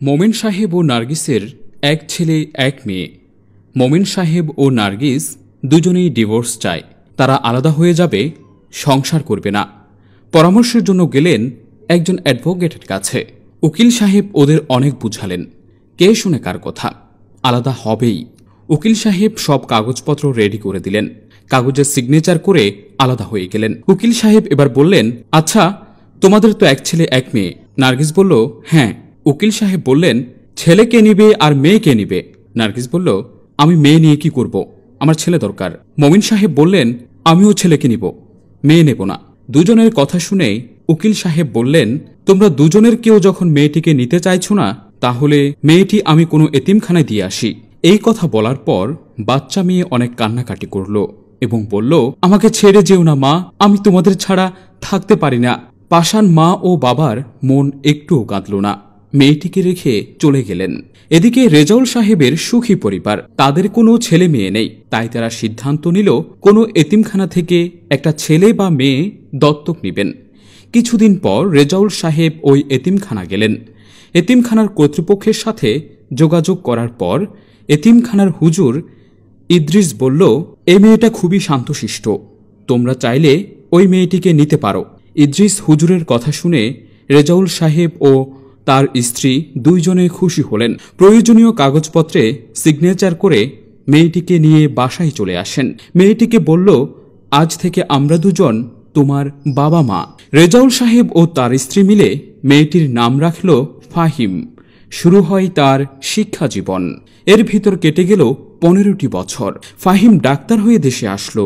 মোমেন সাহেব ও নার্গিসের এক ছেলে এক মেয়ে। মোমেন সাহেব ও নার্গিস দুজনেই ডিভোর্স চায়। তারা আলাদা হয়ে যাবে, সংসার করবে না। পরামর্শের জন্য গেলেন একজন অ্যাডভোকেটের কাছে। উকিল সাহেব ওদের অনেক বুঝালেন, কে শুনে কার কথা, আলাদা হবেই। উকিল সাহেব সব কাগজপত্র রেডি করে দিলেন, কাগজে সিগনেচার করে আলাদা হয়ে গেলেন। উকিল সাহেব এবার বললেন, আচ্ছা তোমাদের তো এক ছেলে এক মেয়ে। নার্গিস বলল, হ্যাঁ। উকিল সাহেব বললেন, ছেলে কে নিবে আর মেয়ে কে নিবে? নার্গিস বলল, আমি মেয়ে নিয়ে কি করব, আমার ছেলে দরকার। মোমিন সাহেব বললেন, আমিও ছেলেকে নিব, মেয়ে নেব না। দুজনের কথা শুনে উকিল সাহেব বললেন, তোমরা দুজনের কেউ যখন মেয়েটিকে নিতে চাইছো না, তাহলে মেয়েটি আমি কোনো এতিমখানায় দিয়ে আসি। এই কথা বলার পর বাচ্চা মেয়ে অনেক কান্নাকাটি করল এবং বলল, আমাকে ছেড়ে যেও না মা, আমি তোমাদের ছাড়া থাকতে পারি না। পাষাণ মা ও বাবার মন একটুও কাঁদল না, মেয়েটিকে রেখে চলে গেলেন। এদিকে রেজাউল সাহেবের সুখী পরিবার, তাদের কোনো ছেলে মেয়ে নেই, তাই তারা সিদ্ধান্ত নিল কোনো এতিমখানা থেকে একটা ছেলে বা মেয়ে দত্তক নেবেন। কিছুদিন পর রেজাউল সাহেব ওই এতিমখানা গেলেন। এতিমখানার কর্তৃপক্ষের সাথে যোগাযোগ করার পর এতিমখানার হুজুর ইদ্রিস বলল, এই মেয়েটা খুবই শান্তশিষ্ট, তোমরা চাইলে ওই মেয়েটিকে নিতে পারো। ইদ্রিস হুজুরের কথা শুনে রেজাউল সাহেব ও তার স্ত্রী দুইজনে খুশি হলেন। প্রয়োজনীয় কাগজপত্রে সিগনেচার করে মেয়েটিকে নিয়ে বাসায় চলে আসেন। মেয়েটিকে বলল, আজ থেকে আমরা দুজন তোমার বাবা মা। রেজাউল সাহেব ও তার স্ত্রী মিলে মেয়েটির নাম রাখল ফাহিম। শুরু হয় তার শিক্ষা জীবন। এর ভিতর কেটে গেল 15টি বছর। ফাহিম ডাক্তার হয়ে দেশে আসলো।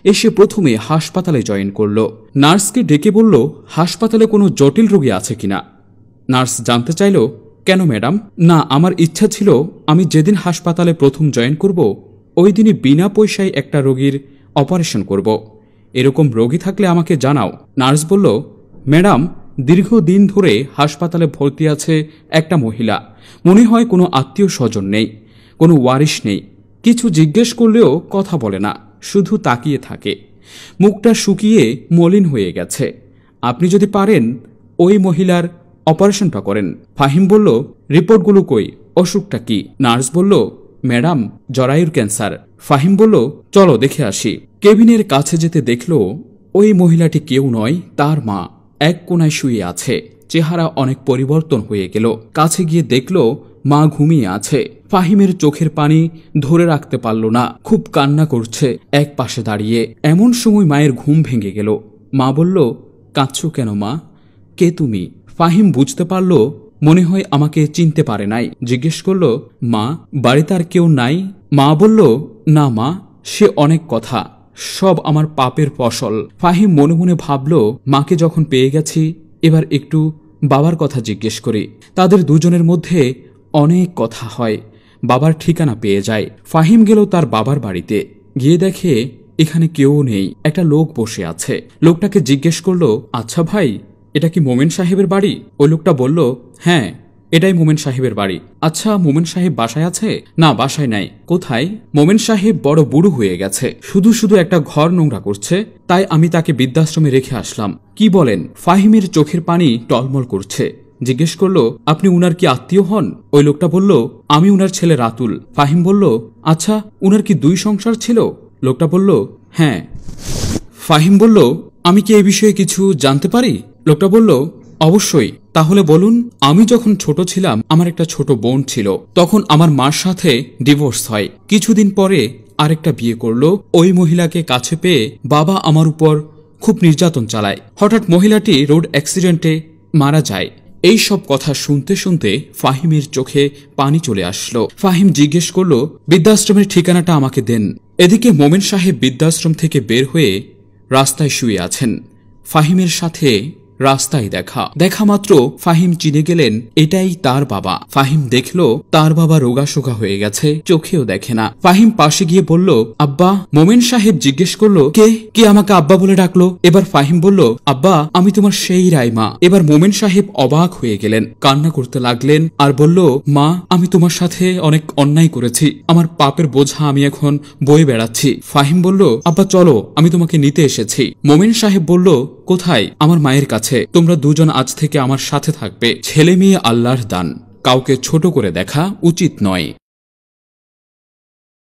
এসে প্রথমে হাসপাতালে জয়েন করল। নার্সকে ডেকে বলল, হাসপাতালে কোনো জটিল রোগী আছে কিনা। নার্স জানতে চাইল, কেন ম্যাডাম? না, আমার ইচ্ছা ছিল আমি যেদিন হাসপাতালে প্রথম জয়েন করব ওই দিনই বিনা পয়সায় একটা রোগীর অপারেশন করব। এরকম রোগী থাকলে আমাকে জানাও। নার্স বলল, ম্যাডাম দীর্ঘদিন ধরে হাসপাতালে ভর্তি আছে একটা মহিলা, মনে হয় কোনো আত্মীয় স্বজন নেই, কোনো ওয়ারিশ নেই, কিছু জিজ্ঞেস করলেও কথা বলে না, শুধু তাকিয়ে থাকে, মুখটা শুকিয়ে মলিন হয়ে গেছে। আপনি যদি পারেন ওই মহিলার অপারেশনটা করেন। ফাহিম বলল, রিপোর্টগুলো কই, অসুখটা কি? নার্স বলল, ম্যাডাম জরায়ুর ক্যান্সার। ফাহিম বলল, চলো দেখে আসি। কেবিনের কাছে যেতে দেখল ওই মহিলাটি কেউ নয়, তার মা এক কোনায় শুয়ে আছে। চেহারা অনেক পরিবর্তন হয়ে গেল। কাছে গিয়ে দেখল মা ঘুমিয়ে আছে। ফাহিমের চোখের পানি ধরে রাখতে পারল না, খুব কান্না করছে এক পাশে দাঁড়িয়ে। এমন সময় মায়ের ঘুম ভেঙে গেল। মা বলল, কাঁদছো কেন মা, কে তুমি? ফাহিম বুঝতে পারল মনে হয় আমাকে চিনতে পারে নাই। জিজ্ঞেস করল, মা বাড়িতে আর কেউ নাই? মা বলল, না মা, সে অনেক কথা, সব আমার পাপের ফসল। ফাহিম মনে মনে ভাবল, মাকে যখন পেয়ে গেছি এবার একটু বাবার কথা জিজ্ঞেস করি। তাদের দুজনের মধ্যে অনেক কথা হয়। বাবার ঠিকানা পেয়ে যায়। ফাহিম গেল তার বাবার বাড়িতে। গিয়ে দেখে এখানে কেউ নেই, একটা লোক বসে আছে। লোকটাকে জিজ্ঞেস করল, আচ্ছা ভাই, এটা কি মোমেন সাহেবের বাড়ি? ওই লোকটা বলল, হ্যাঁ এটাই মোমেন সাহেবের বাড়ি। আচ্ছা মোমেন সাহেব বাসায় আছে? না, বাসায় নাই। কোথায়? মোমেন সাহেব বড় বুড়ো হয়ে গেছে, শুধু শুধু একটা ঘর নোংরা করছে, তাই আমি তাকে বৃদ্ধাশ্রমে রেখে আসলাম। কি বলেন? ফাহিমের চোখের পানি টলমল করছে। জিজ্ঞেস করলো, আপনি উনার কি আত্মীয় হন? ওই লোকটা বলল, আমি উনার ছেলে রাতুল। ফাহিম বলল, আচ্ছা উনার কি 2 সংসার ছিল? লোকটা বলল, হ্যাঁ। ফাহিম বলল, আমি কি এই বিষয়ে কিছু জানতে পারি? লোকটা বলল, অবশ্যই। তাহলে বলুন। আমি যখন ছোট ছিলাম আমার একটা ছোট বোন ছিল, তখন আমার মার সাথে ডিভোর্স হয়। কিছুদিন পরে আরেকটা বিয়ে করলো। ওই মহিলাকে কাছে পেয়ে বাবা আমার উপর খুব নির্যাতন চালায়। হঠাৎ মহিলাটি রোড অ্যাক্সিডেন্টে মারা যায়। এই সব কথা শুনতে শুনতে ফাহিমের চোখে পানি চলে আসলো। ফাহিম জিজ্ঞেস করল, বৃদ্ধাশ্রমের ঠিকানাটা আমাকে দেন। এদিকে মোমেন সাহেব বৃদ্ধাশ্রম থেকে বের হয়ে রাস্তায় শুয়ে আছেন। ফাহিমের সাথে রাস্তায় দেখা মাত্র ফাহিম চিনে গেলেন এটাই তার বাবা। ফাহিম দেখল তার বাবা রোগাশোকা হয়ে গেছে, চোখেও দেখে না। ফাহিম পাশে গিয়ে বলল, আব্বা। মোমেন সাহেব জিজ্ঞেস করলো, কে আমাকে আব্বা বলে ডাকলো? এবার ফাহিম বলল, আব্বা আমি তোমার সেই রাইমা। এবার মোমেন সাহেব অবাক হয়ে গেলেন, কান্না করতে লাগলেন আর বলল, মা আমি তোমার সাথে অনেক অন্যায় করেছি, আমার পাপের বোঝা আমি এখন বয়ে বেড়াচ্ছি। ফাহিম বলল, আব্বা চলো, আমি তোমাকে নিতে এসেছি। মোমেন সাহেব বলল, কোথায়? আমার মায়ের কাছে। তোমরা দুজন আজ থেকে আমার সাথে থাকবে। ছেলে মেয়ে আল্লাহর দান, কাউকে ছোট করে দেখা উচিত নয়।